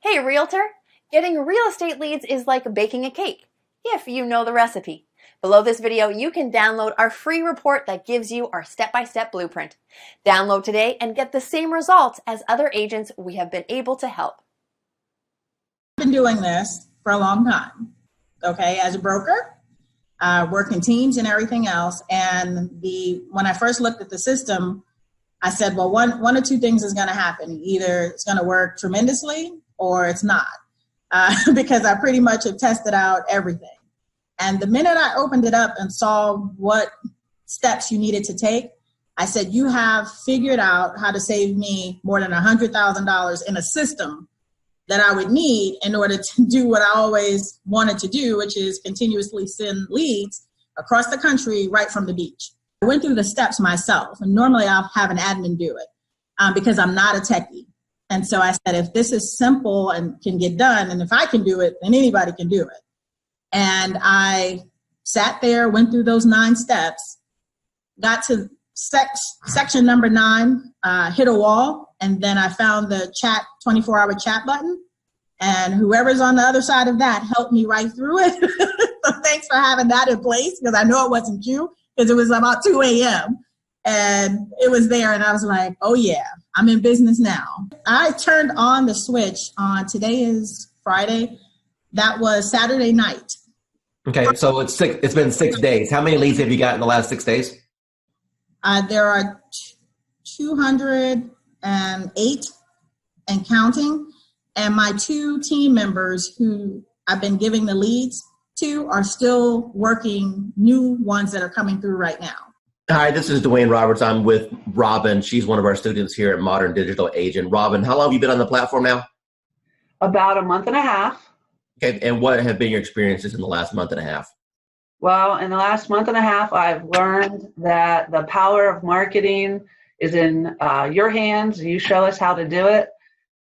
Hey, realtor! Getting real estate leads is like baking a cake, if you know the recipe. Below this video, you can download our free report that gives you our step-by-step blueprint. Download today and get the same results as other agents we have been able to help. I've been doing this for a long time, okay, as a broker, working teams and everything else. And when I first looked at the system, I said, well, one or two things is going to happen. Either it's going to work tremendously or it's not, because I pretty much have tested out everything. And the minute I opened it up and saw what steps you needed to take, I said, you have figured out how to save me more than $100,000 in a system that I would need in order to do what I always wanted to do, which is continuously send leads across the country right from the beach. I went through the steps myself, and normally I'll have an admin do it because I'm not a techie. And so I said, if this is simple and can get done, and if I can do it, then anybody can do it. And I sat there, went through those 9 steps, got to section number 9, hit a wall, and then I found the 24-hour chat button, and whoever's on the other side of that helped me right through it. So thanks for having that in place, because I know it wasn't you, because it was about 2 a.m. and it was there, and I was like, oh yeah, I'm in business now. I turned on the switch on, today is Friday, that was Saturday night. Okay, so it's been 6 days. How many leads have you got in the last 6 days? There are 208 and counting, and my 2 team members who I've been giving the leads to are still working new ones that are coming through right now. Hi, this is Dwayne Roberts. I'm with Robin. She's one of our students here at Modern Digital Agent. Robin, how long have you been on the platform now? About a month and a half. Okay, and what have been your experiences in the last month and a half? Well, in the last month and a half, I've learned that the power of marketing is in your hands. You show us how to do it.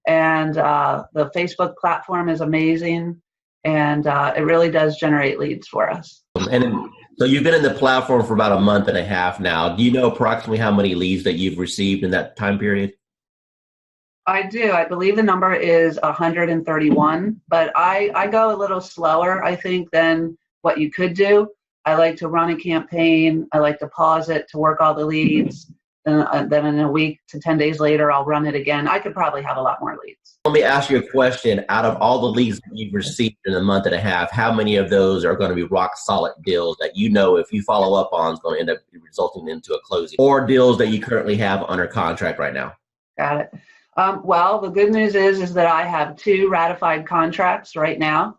And the Facebook platform is amazing. And it really does generate leads for us. So you've been in the platform for about a month and a half now. Do you know approximately how many leads that you've received in that time period? I do. I believe the number is 131, but I go a little slower, I think, than what you could do. I like to run a campaign. I like to pause it to work all the leads. Then in a week to 10 days later, I'll run it again. I could probably have a lot more leads. Let me ask you a question. Out of all the leads that you've received in a month and a half, how many of those are going to be rock solid deals that you know if you follow up on is going to end up resulting into a closing, or deals that you currently have under contract right now? Got it. Well, the good news is that I have 2 ratified contracts right now.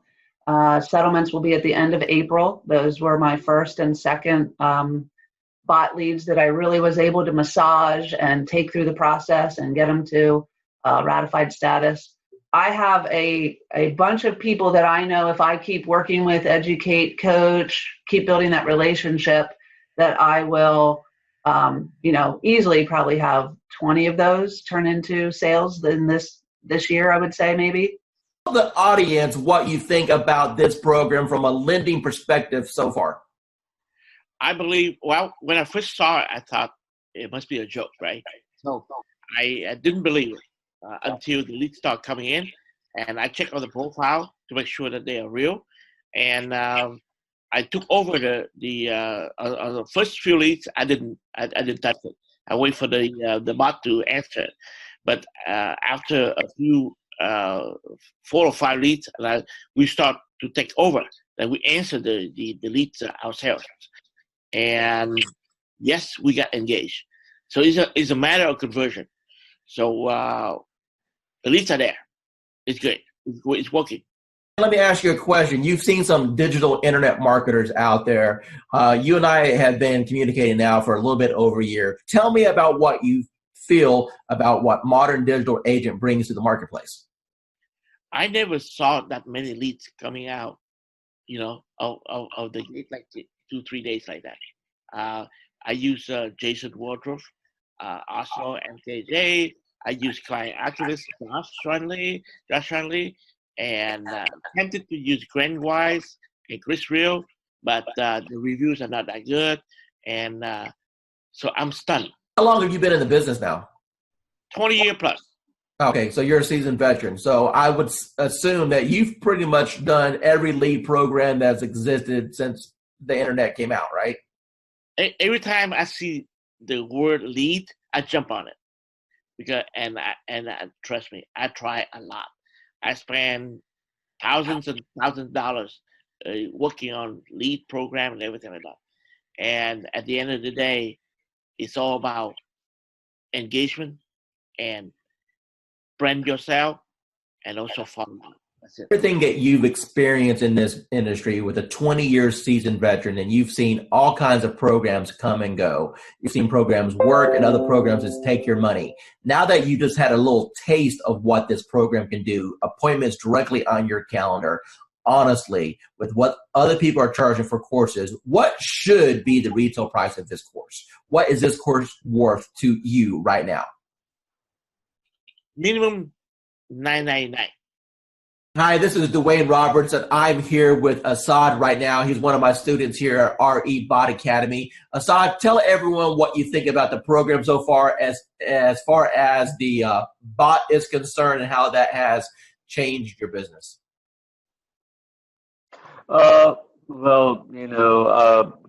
Settlements will be at the end of April. Those were my first and second bot leads that I really was able to massage and take through the process and get them to ratified status. I have a bunch of people that I know if I keep working with, educate, coach, keep building that relationship, that I will easily probably have 20 of those turn into sales in this year, I would say, maybe. Tell the audience what you think about this program from a lending perspective so far. I believe, well, when I first saw it, I thought it must be a joke, right? So I didn't believe it until the leads start coming in, and I checked on the profile to make sure that they are real. And I took over the first few leads. I didn't touch it. I wait for the bot to answer it. But after a few 4 or 5 leads, we start to take over. Then we answer the leads ourselves. And yes, we got engaged. So it's a matter of conversion. So the leads are there. It's good. It's working. Let me ask you a question. You've seen some digital internet marketers out there. You and I have been communicating now for a little bit over a year. Tell me about what you feel about what Modern Digital Agent brings to the marketplace. I never saw that many leads coming out, of the like 2-3 days like that. I use Jason Wardrobe, also MKJ. I use client activist Josh Shanley, and attempted to use Grant Wise and Chris Real, but the reviews are not that good, and so I'm stunned. How long have you been in the business now? 20 years plus. Okay, so you're a seasoned veteran. So I would assume that you've pretty much done every lead program that's existed since the internet came out, right? Every time I see the word lead, I jump on it because trust me, I try a lot. I spend thousands and thousands of dollars working on lead program and everything like that. And at the end of the day, it's all about engagement and brand yourself and also follow up. That's it. Everything that you've experienced in this industry with a 20-year seasoned veteran, and you've seen all kinds of programs come and go. You've seen programs work and other programs just take your money. Now that you just had a little taste of what this program can do, appointments directly on your calendar, honestly, with what other people are charging for courses, what should be the retail price of this course? What is this course worth to you right now? Minimum $9.99. Hi, this is Dwayne Roberts, and I'm here with Assad right now. He's one of my students here at RE Bot Academy. Assad, tell everyone what you think about the program so far as the bot is concerned and how that has changed your business. Well,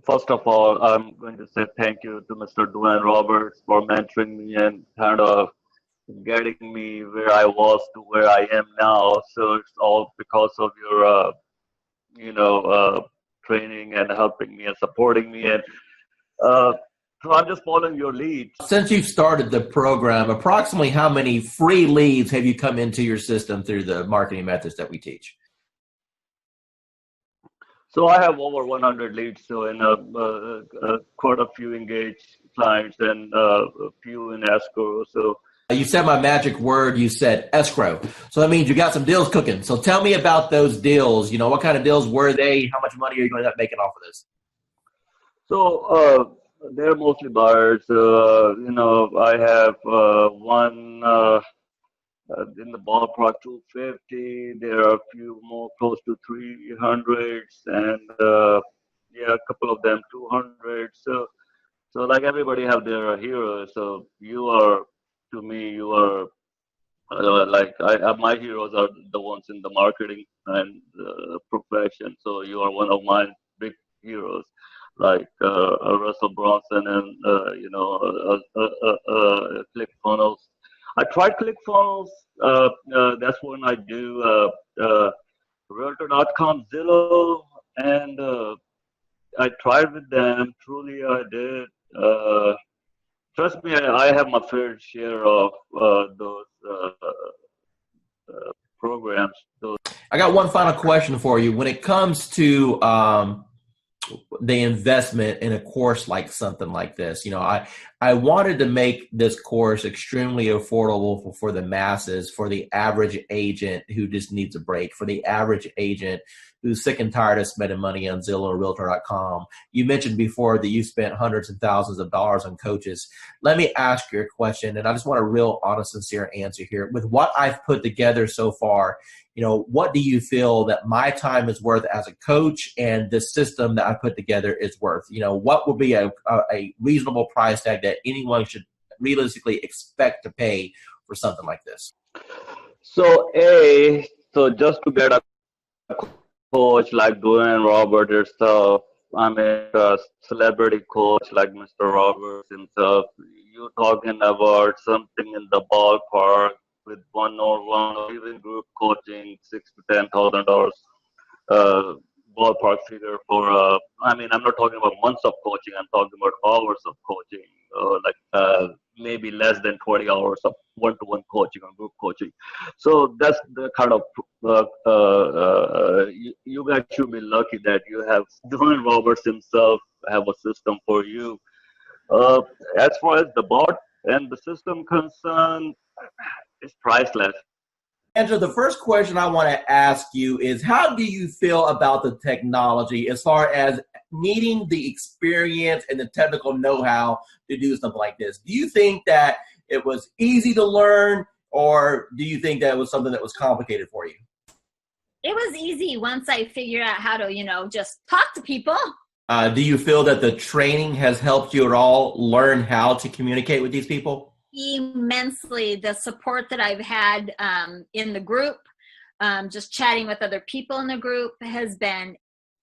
first of all, I'm going to say thank you to Mr. Dwayne Roberts for mentoring me and kind of getting me where I was to where I am now. So it's all because of your, training and helping me and supporting me. And so I'm just following your lead. Since you've started the program, approximately how many free leads have you come into your system through the marketing methods that we teach? So I have over 100 leads, so in quite a few engaged clients and a few in escrow. So you said my magic word, you said escrow. So that means you got some deals cooking. So tell me about those deals. What kind of deals were they? How much money are you going to end up making off of this? So they're mostly buyers. I have one in the ballpark 250. There are a few more close to 300s, and a couple of them 200. So like everybody have their heroes. So to me, you are my heroes are the ones in the marketing and profession. So you are one of my big heroes, like Russell Bronson and ClickFunnels. I tried ClickFunnels. That's when I do Realtor.com, Zillow, and I tried with them. Truly, I did. Trust me, I have my fair share of those programs. I got one final question for you. When it comes to the investment in a course like something like this, I wanted to make this course extremely affordable for the masses, for the average agent who just needs a break, for the average agent who's sick and tired of spending money on Zillow or Realtor.com. You mentioned before that you spent hundreds and thousands of dollars on coaches. Let me ask you a question, and I just want a real honest, sincere answer here. With what I've put together so far, what do you feel that my time is worth as a coach and the system that I put together is worth? What would be a reasonable price tag that anyone should realistically expect to pay for something like this? So just to get a coach like Dwayne Roberts yourself, I mean a celebrity coach like Mr. Roberts himself, you're talking about something in the ballpark with one-on-one or even group coaching, $6,000 to $10,000 ballpark figure for. I'm not talking about months of coaching. I'm talking about hours of coaching, maybe less than 20 hours of one-to-one coaching or group coaching. So that's the kind of you guys should be lucky that you have Dwayne Roberts himself have a system for you. As far as the bot and the system concerned, it's priceless. Andrew, the first question I want to ask you is, how do you feel about the technology as far as needing the experience and the technical know-how to do something like this? Do you think that it was easy to learn, or do you think that it was something that was complicated for you? It was easy once I figured out how to, just talk to people. Do you feel that the training has helped you at all learn how to communicate with these people? immensely. The support that I've had in the group, just chatting with other people in the group, has been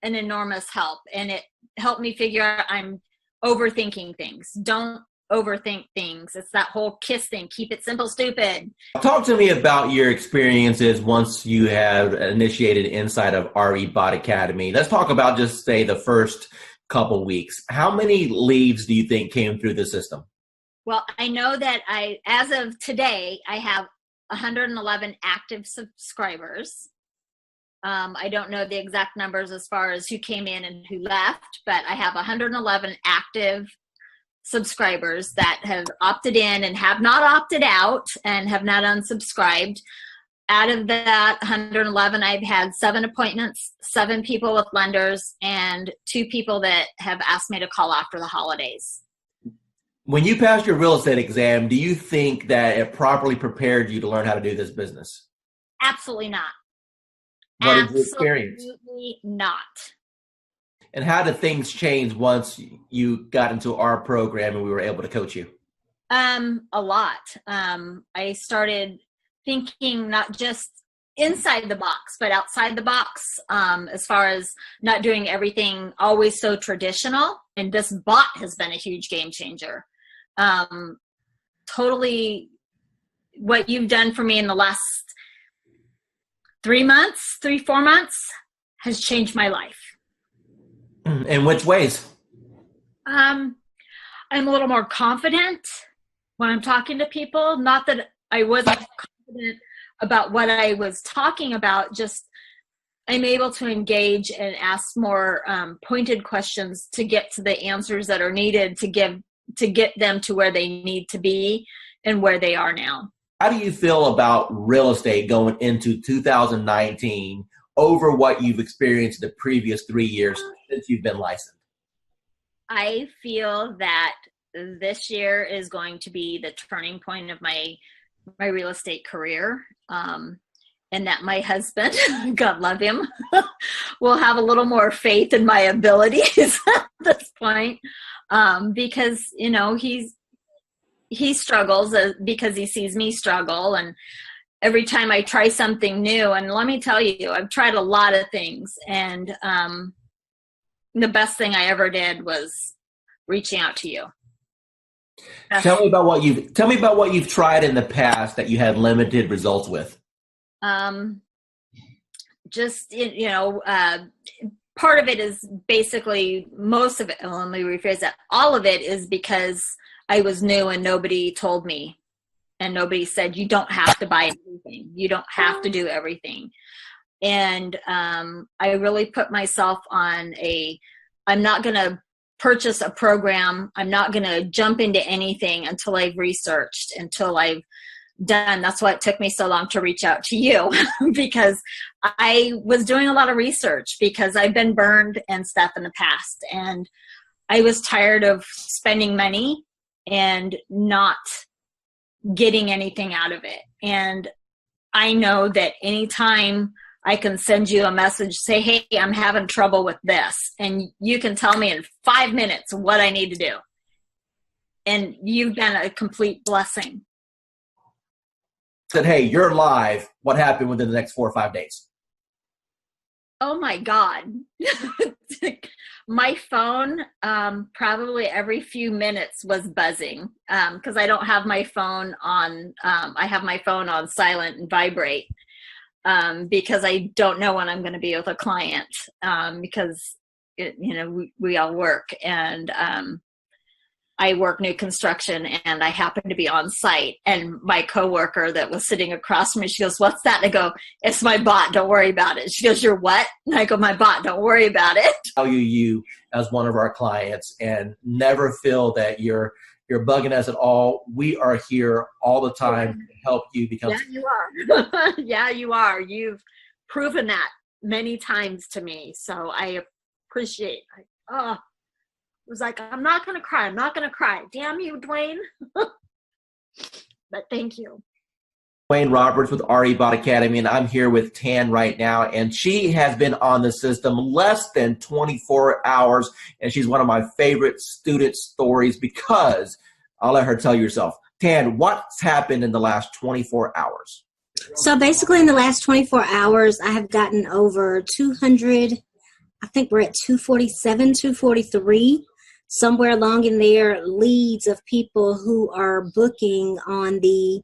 an enormous help. And it helped me figure out I'm overthinking things. Don't overthink things. It's that whole KISS thing. Keep it simple, stupid. Talk to me about your experiences once you have initiated inside of RE Bot Academy. Let's talk about just say the first couple weeks. How many leads do you think came through the system? Well, I know that as of today, I have 111 active subscribers. I don't know the exact numbers as far as who came in and who left, but I have 111 active subscribers that have opted in and have not opted out and have not unsubscribed. Out of that 111, I've had 7 appointments, 7 people with lenders, and 2 people that have asked me to call after the holidays. When you passed your real estate exam, do you think that it properly prepared you to learn how to do this business? Absolutely not. What did you experience? Absolutely not. And how did things change once you got into our program and we were able to coach you? A lot. I started thinking not just inside the box, but outside the box, as far as not doing everything always so traditional. And this bot has been a huge game changer. Totally what you've done for me in the last 4 months has changed my life. In which ways? I'm a little more confident when I'm talking to people. Not that I wasn't confident about what I was talking about, just I'm able to engage and ask more pointed questions to get to the answers that are needed to get them to where they need to be and where they are now. How do you feel about real estate going into 2019 over what you've experienced the previous 3 years since you've been licensed? I feel that this year is going to be the turning point of my real estate career. And that my husband, God love him, will have a little more faith in my abilities at this point. Because, you know, he struggles because he sees me struggle. And every time I try something new, and let me tell you, I've tried a lot of things. And the best thing I ever did was reaching out to you. Tell me about what you've tried in the past that you had limited results with. Just, you know, part of it is basically most of it. Well, let me rephrase that. All of it is because I was new and nobody told me, and nobody said, you don't have to buy everything. You don't have to do everything. And I really put myself on I'm not going to purchase a program. I'm not going to jump into anything until I've researched, until I've done. That's why it took me so long to reach out to you because I was doing a lot of research because I've been burned and stuff in the past. And I was tired of spending money and not getting anything out of it. And I know that anytime I can send you a message, say, hey, I'm having trouble with this. And you can tell me in 5 minutes what I need to do. And you've been a complete blessing. Said, hey, you're live. What happened within the next 4 or 5 days? Oh my God. My phone, probably every few minutes was buzzing because I don't have my phone on. I have my phone on silent and vibrate because I don't know when I'm going to be with a client because, we all work. And I work new construction and I happen to be on site, and my coworker that was sitting across from me, she goes, what's that? And I go, it's my bot. Don't worry about it. She goes, you're what? And I go, my bot. Don't worry about it. Value you as one of our clients and never feel that you're bugging us at all. We are here all the time to help you become. Yeah, you are. Yeah, you are. You've proven that many times to me. So I appreciate it. It was like, I'm not going to cry. I'm not going to cry. Damn you, Dwayne. But thank you. Dwayne Roberts with RE Bot Academy, and I'm here with Tan right now, and she has been on the system less than 24 hours, and she's one of my favorite student stories because, I'll let her tell you herself, Tan, what's happened in the last 24 hours? So basically in the last 24 hours, I have gotten over 200, I think we're at 247, 243, somewhere along in there, leads of people who are booking on the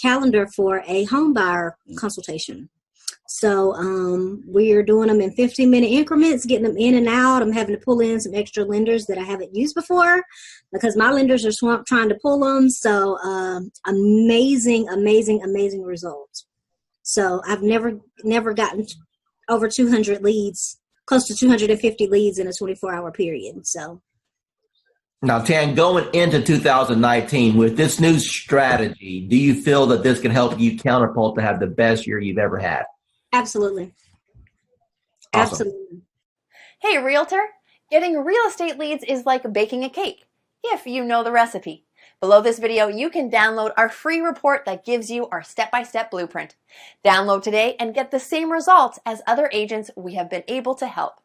calendar for a home buyer consultation. So we are doing them in 15-minute increments, getting them in and out. I'm having to pull in some extra lenders that I haven't used before because my lenders are swamped trying to pull them. So amazing, amazing, amazing results. So I've never gotten over 200 leads, close to 250 leads in a 24-hour period. So. Now, Tan, going into 2019 with this new strategy, do you feel that this can help you Counterpult to have the best year you've ever had? Absolutely. Awesome. Absolutely. Hey, realtor, getting real estate leads is like baking a cake, if you know the recipe. Below this video, you can download our free report that gives you our step-by-step blueprint. Download today and get the same results as other agents we have been able to help.